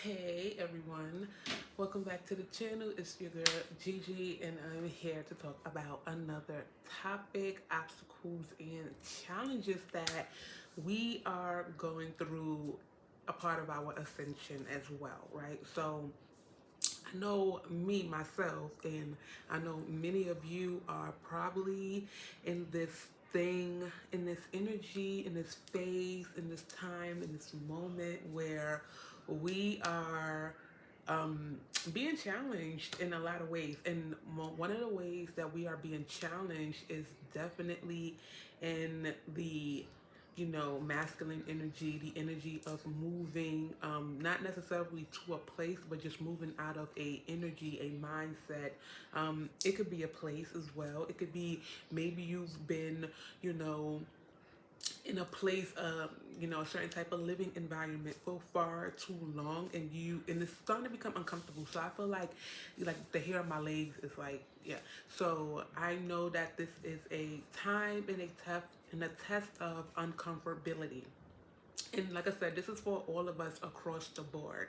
Hey everyone, welcome back to the channel. It's your girl Gigi, and I'm here to talk about another topic: obstacles and challenges that we are going through, a part of our ascension as well, right? So, I know me, myself, and I know many of you are probably in this thing, in this energy, in this phase, in this time, in this moment where we are being challenged in a lot of ways. And one of the ways that we are being challenged is definitely in the masculine energy, the energy of moving, not necessarily to a place, but just moving out of a energy, a mindset. It could be a place as well. It could be maybe you've been, you know, in a place of a certain type of living environment for far too long, and it's starting to become uncomfortable. So I feel like the hair on my legs is like, yeah. So I know that this is a time and a test of uncomfortability. And like I said, this is for all of us across the board.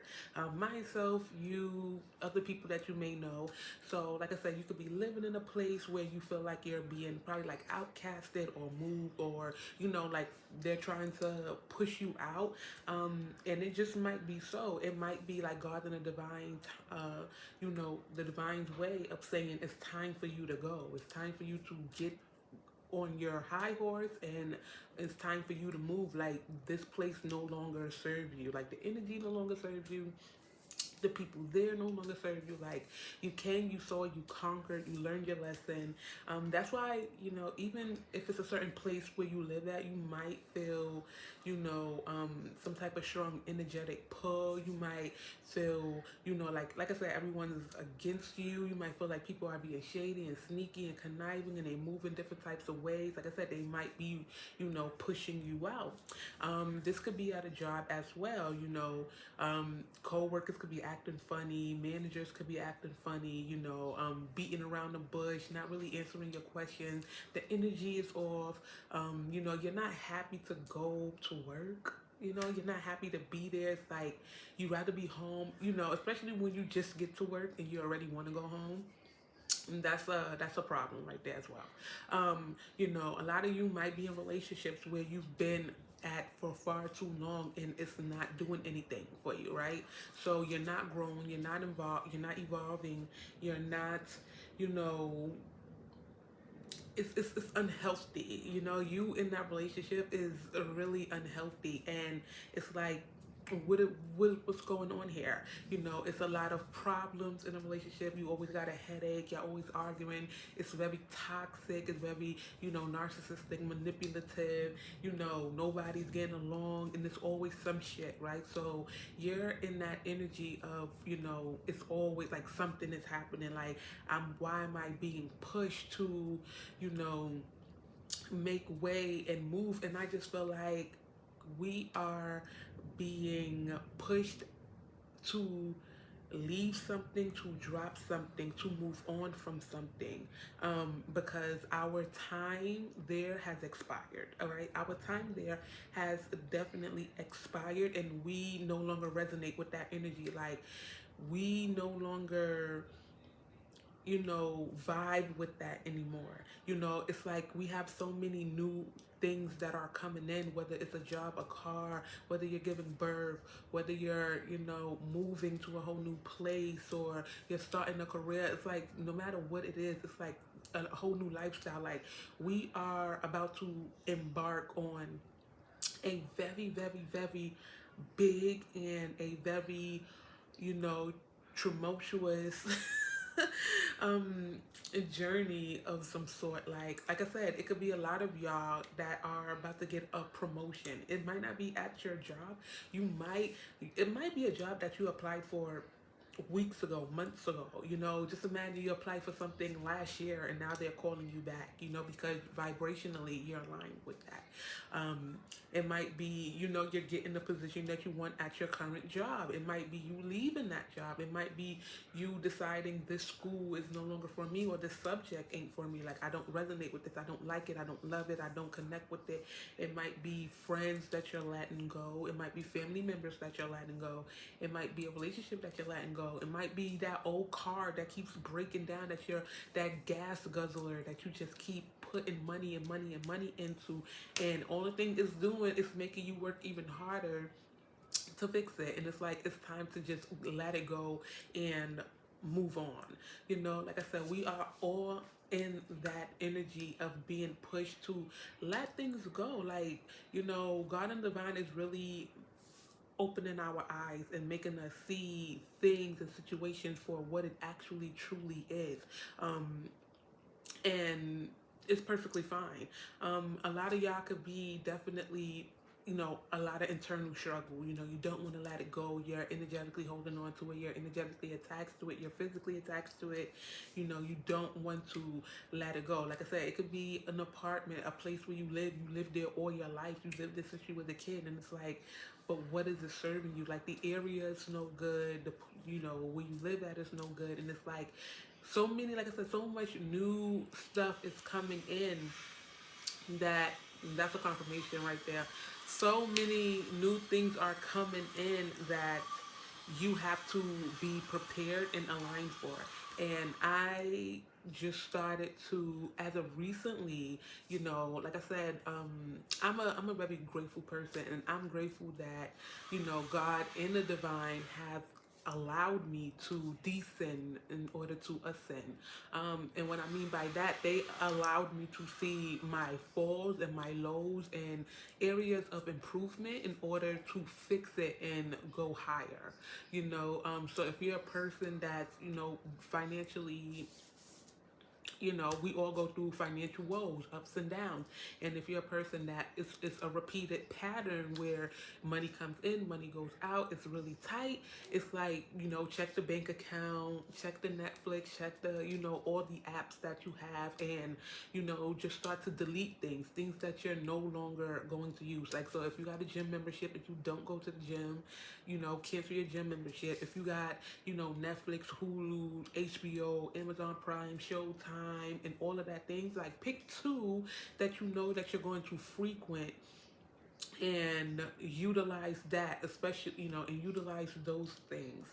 Myself, you, other people that you may know. So, like I said, you could be living in a place where you feel like you're being probably like outcasted or moved, or like they're trying to push you out. And it just might be so. It might be like God in a divine, the divine's way of saying it's time for you to go. It's time for you to get on your high horse, and it's time for you to move. Like, this place no longer serves you, like the energy no longer serves you, the people there no longer serve you. Like, you saw, you conquered, you learned your lesson. That's why, even if it's a certain place where you live at, you might feel, some type of strong energetic pull. You might feel, like I said, everyone is against you. You might feel like people are being shady and sneaky and conniving, and they move in different types of ways. Like I said, they might be, pushing you out. This could be at a job as well. Co-workers could be acting funny, managers could be acting funny, beating around the bush, not really answering your questions. The energy is off. You're not happy to go to work. You're not happy to be there. It's like you rather be home, especially when you just get to work and you already want to go home. And that's a problem right there as well. A lot of you might be in relationships where you've been at for far too long, and it's not doing anything for you, right? So you're not growing, you're not involved, you're not evolving, you're not, you know, it's unhealthy. You in that relationship is really unhealthy, and it's like, what's going on here? It's a lot of problems in a relationship. You always got a headache. You're always arguing. It's very toxic. It's very, narcissistic, manipulative. Nobody's getting along, and there's always some shit, right? So you're in that energy of, it's always like something is happening. Like, why am I being pushed to, you know, make way and move? And I just feel like we are being pushed to leave something, to drop something, to move on from something, because our time there has expired. All right, our time there has definitely expired, and we no longer resonate with that energy. Like, we no longer, vibe with that anymore. It's like we have so many new things that are coming in, whether it's a job, a car, whether you're giving birth, whether you're, moving to a whole new place, or you're starting a career. It's like, no matter what it is, it's like a whole new lifestyle. Like, we are about to embark on a very, very, very big and a very, you know, tumultuous um journey of some sort. Like I said, it could be a lot of y'all that are about to get a promotion. It might not be at your job. It might be a job that you applied for weeks ago, months ago. Just imagine you applied for something last year and now they're calling you back, because vibrationally you're aligned with that. It might be, you're getting the position that you want at your current job. It might be you leaving that job. It might be you deciding this school is no longer for me, or this subject ain't for me. Like, I don't resonate with this. I don't like it. I don't love it. I don't connect with it. It might be friends that you're letting go. It might be family members that you're letting go. It might be a relationship that you're letting go. It might be that old car that keeps breaking down, that gas guzzler that you just keep putting money and money and money into, and all the thing is doing is making you work even harder to fix it. And it's like, it's time to just let it go and move on. Like I said, we are all in that energy of being pushed to let things go. Like, God and Divine is really opening our eyes and making us see things and situations for what it actually truly is. And it's perfectly fine. A lot of y'all could be definitely, a lot of internal struggle. You don't want to let it go. You're energetically holding on to it. You're energetically attached to it. You're physically attached to it. You don't want to let it go. Like I said, it could be an apartment, a place where you live. You lived there all your life. You lived there since you was a kid. And it's like, but what is it serving you? Like, the area is no good. Where you live at is no good. And it's like, so many, like I said, so much new stuff is coming in that's a confirmation right there. So many new things are coming in that you have to be prepared and aligned for. And I just started to, as of recently, like I said, I'm a very grateful person, and I'm grateful that, God and the divine have allowed me to descend in order to ascend. And what I mean by that, they allowed me to see my falls and my lows and areas of improvement in order to fix it and go higher. So if you're a person that's, financially, we all go through financial woes, ups and downs. And if you're a person that it's a repeated pattern where money comes in, money goes out, it's really tight. It's like, check the bank account, check the Netflix, check the, all the apps that you have, and, just start to delete things that you're no longer going to use. Like, so if you got a gym membership, if you don't go to the gym, cancel your gym membership. If you got, Netflix, Hulu, HBO, Amazon Prime, Showtime, and all of that things, like, pick two that that you're going to frequent and utilize that, especially, and utilize those things.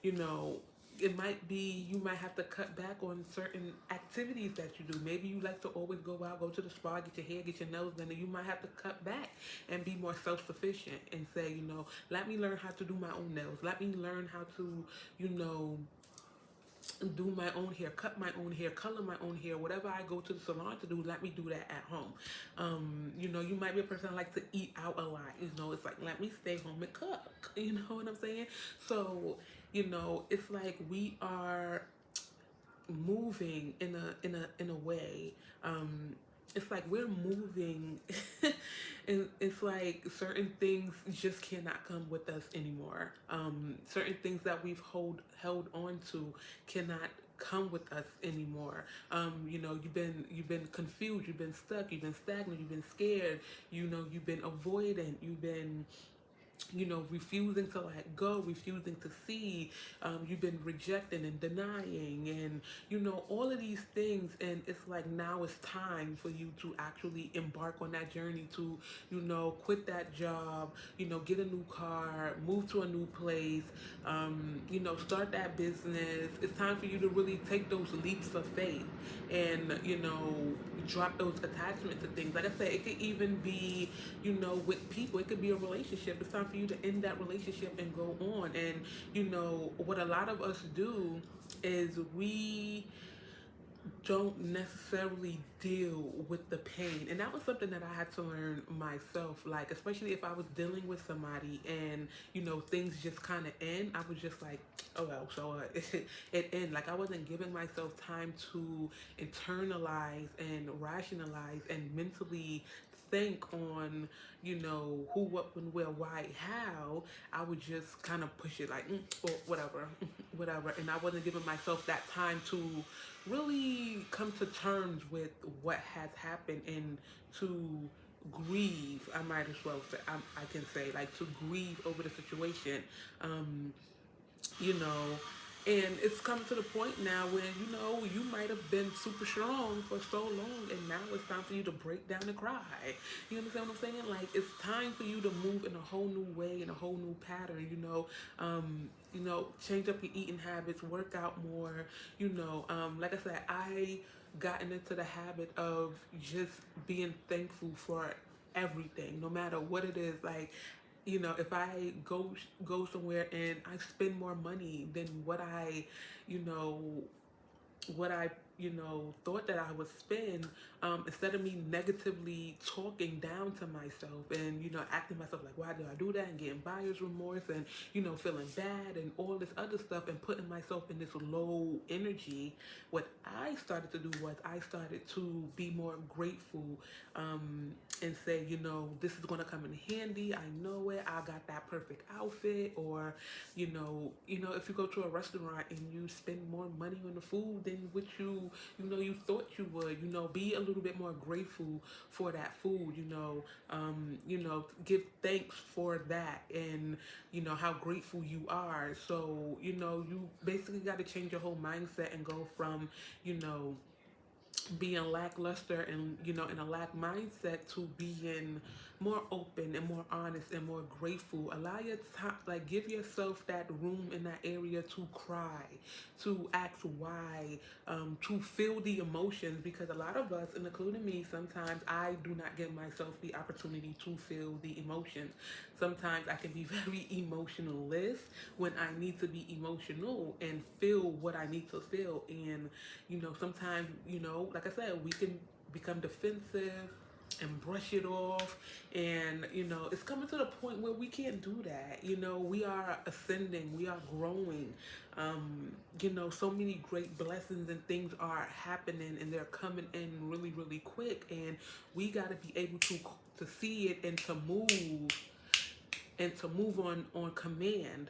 You know, it might be you might have to cut back on certain activities that you do. Maybe you like to always go out, go to the spa, get your hair, get your nails done, and you might have to cut back and be more self-sufficient and say, let me learn how to do my own nails. Let me learn how to, you know, do my own hair, cut my own hair, color my own hair, whatever I go to the salon to do, let me do that at home. You might be a person that likes to eat out a lot. It's like, let me stay home and cook. You know what I'm saying? So, it's like we are moving in a way. It's like we're moving and it's like certain things just cannot come with us anymore. Certain things that we've held on to cannot come with us anymore. You've been confused, you've been stuck, you've been stagnant, you've been scared, you've been avoidant, you've been refusing to let go, refusing to see. You've been rejecting and denying, and all of these things. And it's like, now it's time for you to actually embark on that journey to, quit that job, get a new car, move to a new place, start that business. It's time for you to really take those leaps of faith and, drop those attachments to things. Like I said, it could even be, with people. It could be a relationship. It's time for you to end that relationship and go on. And, what a lot of us do is we don't necessarily deal with the pain. And that was something that I had to learn myself. Like, especially if I was dealing with somebody and, things just kind of end, I was just like, oh well, so it ended. Like, I wasn't giving myself time to internalize and rationalize and mentally think on, who, what, when, where, why, how, I would just kind of push it like, or whatever, whatever. And I wasn't giving myself that time to really come to terms with what has happened and to grieve. I might as well say, I can say, like, to grieve over the situation. Um, you know, and it's come to the point now where, you might have been super strong for so long and now it's time for you to break down and cry. You understand what I'm saying? Like, it's time for you to move in a whole new way, in a whole new pattern, change up your eating habits, work out more, like I said, I gotten into the habit of just being thankful for everything, no matter what it is. Like, if I go somewhere and I spend more money than you know, what I, thought that I would spend, instead of me negatively talking down to myself and, acting myself like, why did I do that? And getting buyer's remorse and, feeling bad and all this other stuff and putting myself in this low energy. What I started to do was I started to be more grateful, and say, this is going to come in handy. I know it. I got that perfect outfit. Or, if you go to a restaurant and you spend more money on the food than what you thought you would, be a little bit more grateful for that food, give thanks for that and, how grateful you are. So, you basically got to change your whole mindset and go from, being lackluster and in a lack mindset to being more open and more honest and more grateful. Allow your time, like, give yourself that room in that area to cry, to ask why, to feel the emotions, because a lot of us, and including me, sometimes I do not give myself the opportunity to feel the emotions. Sometimes I can be very emotionless when I need to be emotional and feel what I need to feel. And, sometimes, like I said, we can become defensive and brush it off. And, it's coming to the point where we can't do that. We are ascending, we are growing. So many great blessings and things are happening and they're coming in really, really quick. And we got to be able to see it and to move on command.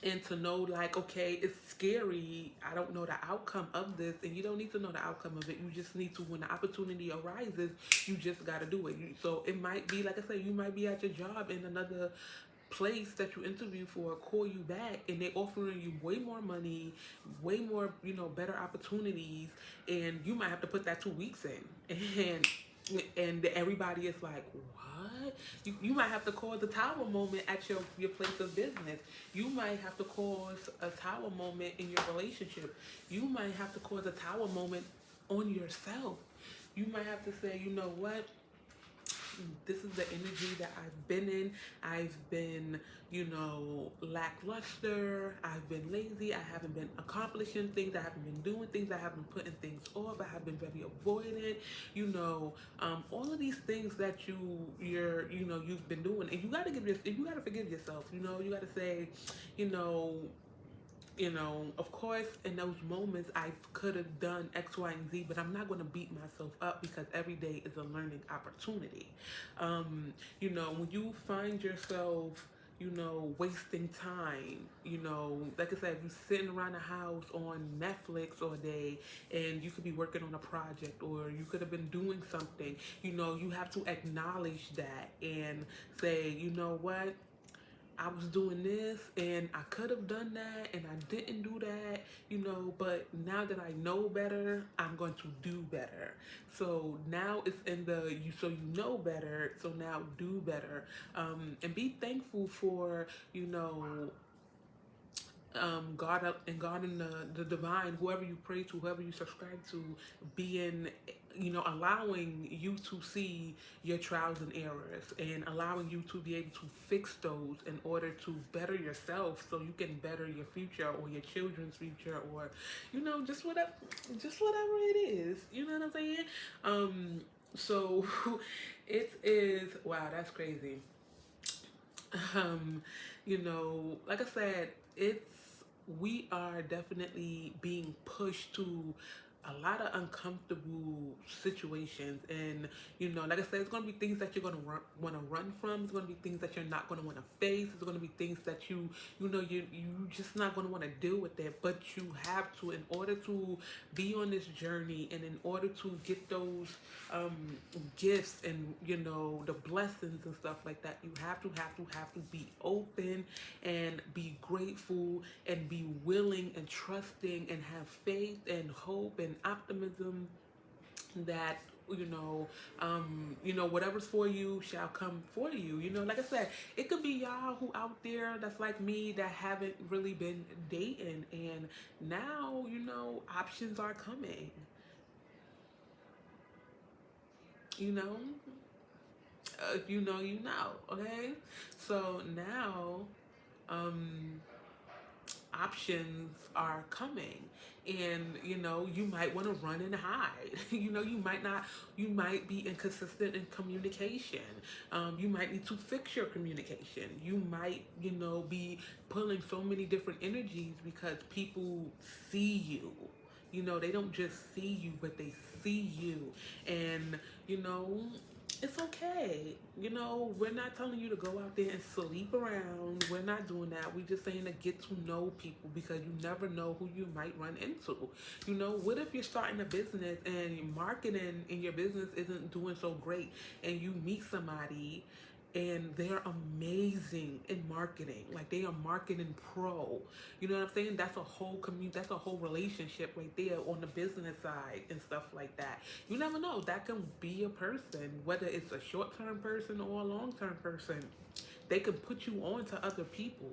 And to know, like, okay, it's scary, I don't know the outcome of this, and you don't need to know the outcome of it. You just need to, when the opportunity arises, you just got to do it. So it might be, like I said, you might be at your job in another place that you interview for, call you back, and they offering you way more money, way more, better opportunities, and you might have to put that 2 weeks in. And everybody is like, what? You might have to cause a tower moment at your place of business. You might have to cause a tower moment in your relationship. You might have to cause a tower moment on yourself. You might have to say, you know what? This is the energy that I've been in. I've been, lackluster. I've been lazy. I haven't been accomplishing things. I haven't been doing things. I haven't been putting things off. I have been very avoidant. All of these things that you've been doing, and you gotta forgive yourself. You gotta say, you know, of course, in those moments, I could have done X, Y, and Z, but I'm not going to beat myself up because every day is a learning opportunity. When you find yourself, wasting time, like I said, if you're sitting around the house on Netflix all day and you could be working on a project or you could have been doing something, you have to acknowledge that and say, you know what? I was doing this and I could have done that and I didn't do that, but now that I know better, I'm going to do better. So now it's in so you know better, so now do better. And be thankful for, God and the divine, whoever you pray to, whoever you subscribe to, being, allowing you to see your trials and errors and allowing you to be able to fix those in order to better yourself so you can better your future or your children's future or, just whatever it is. You know what I'm saying? So it is, wow, that's crazy. Um, like I said, we are definitely being pushed to a lot of uncomfortable situations. And like I said, it's going to be things that you're going to want to run from. It's going to be things that you're not going to want to face. It's going to be things that you just not going to want to deal with it. But you have to, in order to be on this journey, and in order to get those gifts, and the blessings and stuff like that, you have to be open and be grateful and be willing and trusting and have faith and hope and optimism that whatever's for you shall come for you. Like I said, it could be y'all who out there that's like me, that haven't really been dating, and now options are coming. you know if okay. So now, um options are coming, and you might want to run and hide. You might be inconsistent in communication. You might need to fix your communication. You might be pulling so many different energies because people see you. They don't just see you, but they see you. And you know it's okay. We're not telling you to go out there and sleep around. We're not doing that. We're just saying to get to know people, because you never know who you might run into. What if you're starting a business and your marketing in your business isn't doing so great, and you meet somebody and they're amazing in marketing, like they are marketing pro. You know what I'm saying? That's a whole that's a whole relationship right there on the business side and stuff like that. You never know, that can be a person, whether it's a short-term person or a long-term person. They can put you on to other people.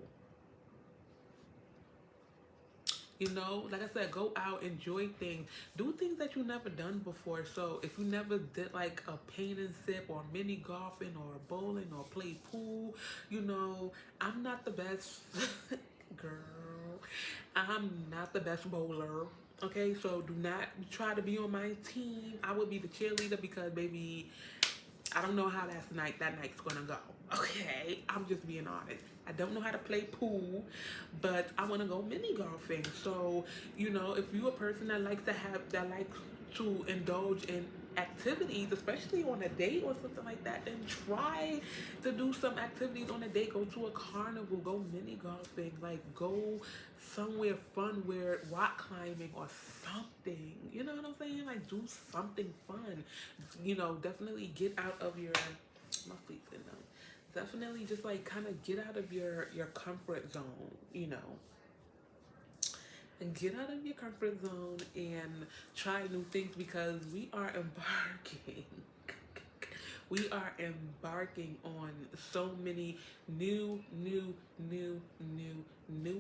Like I said, go out, enjoy things, do things that you never done before. So if you never did like a paint and sip, or mini golfing, or bowling, or play pool, I'm not the best girl. I'm not the best bowler. Okay, so do not try to be on my team. I would be the cheerleader, because baby, I don't know how that night's gonna go. Okay, I'm just being honest. I don't know how to play pool, but I want to go mini golfing. So, if you're a person that likes to indulge in activities, especially on a date or something like that, then try to do some activities on a date. Go to a carnival, go mini golfing, like go somewhere fun, where rock climbing or something. You know what I'm saying? Like do something fun. Definitely get out of your my feet's in them. Definitely just like kind of get out of your comfort zone, and get out of your comfort zone and try new things, because we are embarking. We are embarking on so many new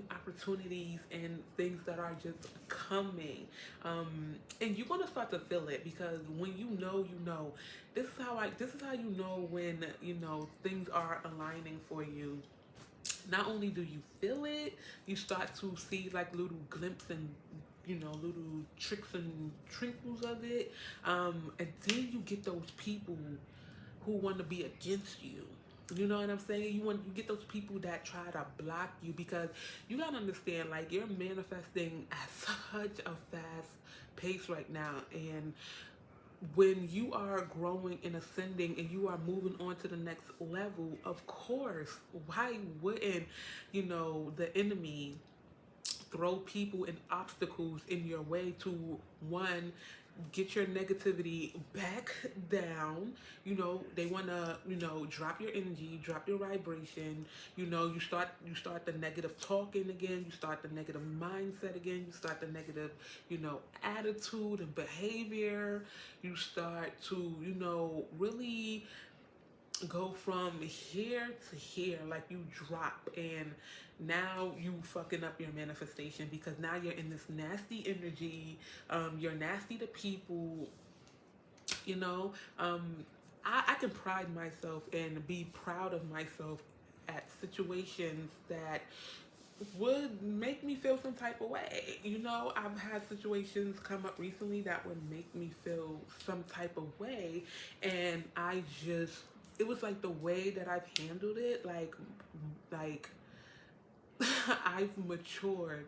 opportunities and things that are just coming. And you're gonna start to feel it, because when this is how you know when things are aligning for you. Not only do you feel it, you start to see like little glimpses and little tricks and trinkles of it. And then you get those people who want to be against you. You know what I'm saying? You get those people that try to block you, because you gotta understand, like, you're manifesting at such a fast pace right now. And when you are growing and ascending and you are moving on to the next level, of course, why wouldn't the enemy throw people and obstacles in your way to, one, get your negativity back down. They want to drop your energy, drop your vibration. You start the negative talking again, you start the negative mindset again, you start the negative attitude and behavior. You start to really go from here to here, like you drop, and now you fucking up your manifestation, because now you're in this nasty energy. You're nasty to people. you know um I can pride myself and be proud of myself at situations that would make me feel some type of way. I've had situations come up recently that would make me feel some type of way, and it was like the way that I've handled it, like I've matured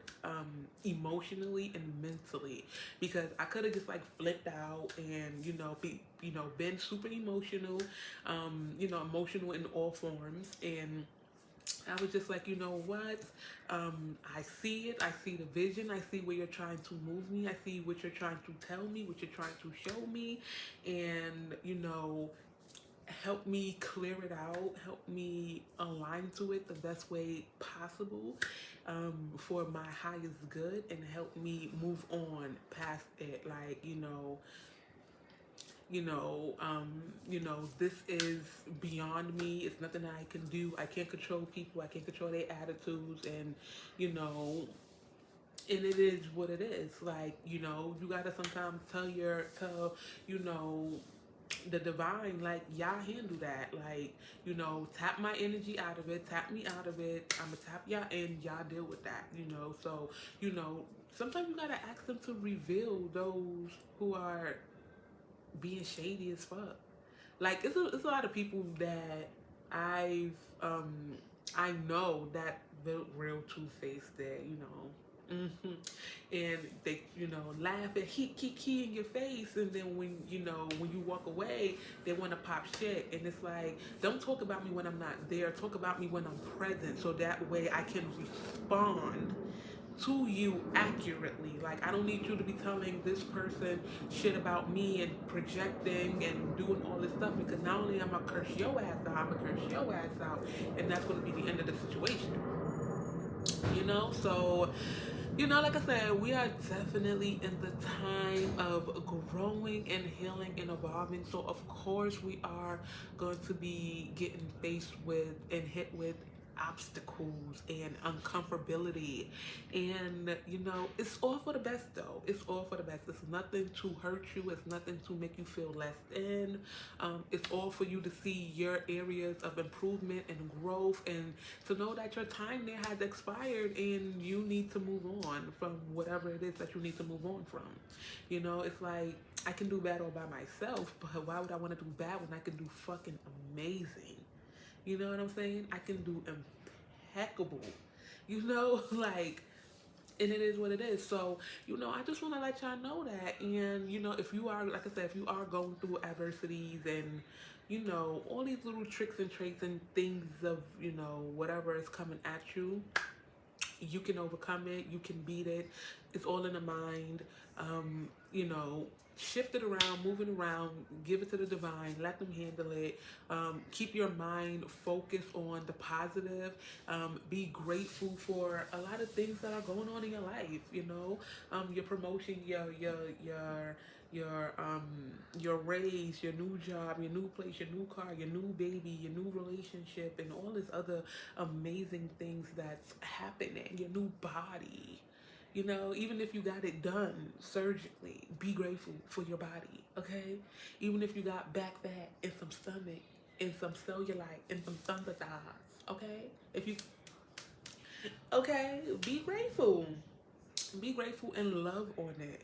emotionally and mentally, because I could have just like flipped out and been super emotional, emotional in all forms. And I was just like, you know what? I see it. I see the vision. I see where you're trying to move me. I see what you're trying to tell me, what you're trying to show me. And, help me clear it out, help me align to it the best way possible, for my highest good, and help me move on past it. Like, this is beyond me. It's nothing that I can do. I can't control people. I can't control their attitudes. And, you know, and it is what it is. Like, you gotta sometimes tell, you know, the divine, like, y'all handle that. Like, tap my energy out of it, tap me out of it. I'ma tap y'all in, y'all deal with that, So, sometimes you gotta ask them to reveal those who are being shady as fuck. Like, it's a lot of people that I've I know that the real Two Face there, and they laugh and he in your face, and then when you walk away, they want to pop shit. And it's like, don't talk about me when I'm not there, talk about me when I'm present, so that way I can respond to you accurately. Like, I don't need you to be telling this person shit about me and projecting and doing all this stuff, because not only am I curse your ass out, I'm gonna curse your ass out, and that's gonna be the end of the situation. So, like I said, we are definitely in the time of growing and healing and evolving. So, of course, we are going to be getting faced with and hit with obstacles and uncomfortability. And, it's all for the best, though. It's all for the best. It's nothing to hurt you, it's nothing to make you feel less than. It's all for you to see your areas of improvement and growth, and to know that your time there has expired and you need to move on from whatever it is that you need to move on from. It's like, I can do bad all by myself, but why would I want to do bad when I can do fucking amazing? You know what I'm saying? I can do impeccable. Like, and it is what it is. So, I just want to let y'all know that. And, if you are, like I said, if you are going through adversities and, all these little tricks and traits and things of, whatever is coming at you, you can overcome it, you can beat it. It's all in the mind. um you know Shift it around, move it around, give it to the divine, let them handle it. Keep your mind focused on the positive. Be grateful for a lot of things that are going on in your life. Your promotion, your raise, your new job, your new place, your new car, your new baby, your new relationship, and all this other amazing things that's happening, your new body. Even if you got it done surgically, be grateful for your body, okay? Even if you got back fat and some stomach and some cellulite and some thunder thighs, okay? Okay, be grateful. Be grateful and love on it.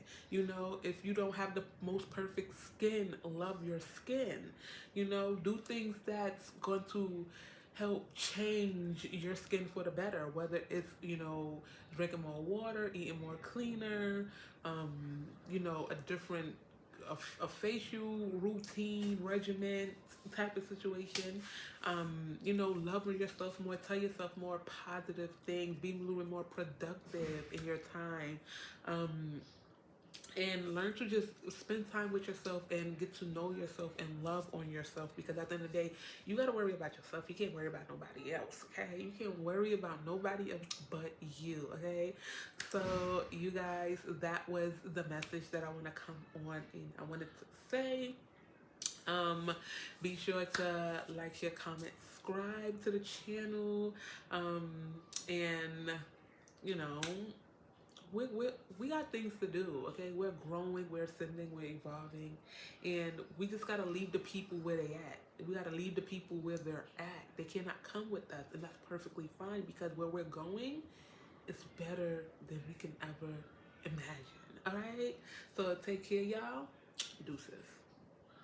If you don't have the most perfect skin, love your skin. Do things that's going to help change your skin for the better, whether it's, drinking more water, eating more cleaner, a different a facial routine regimen type of situation. Loving yourself more, tell yourself more positive things, be a little bit more productive in your time. And learn to just spend time with yourself and get to know yourself and love on yourself, because at the end of the day, you got to worry about yourself. You can't worry about nobody else, okay? You can't worry about nobody else but you, okay? So, you guys, that was the message that I want to come on and I wanted to say. Be sure to like, share, comment, subscribe to the channel. And, you know, we got things to do, okay? We're growing, we're ascending, we're evolving, and we just gotta leave the people where they at. We gotta leave the people where they're at. They cannot come with us, and that's perfectly fine, because where we're going is better than we can ever imagine. All right? So take care, y'all. Deuces.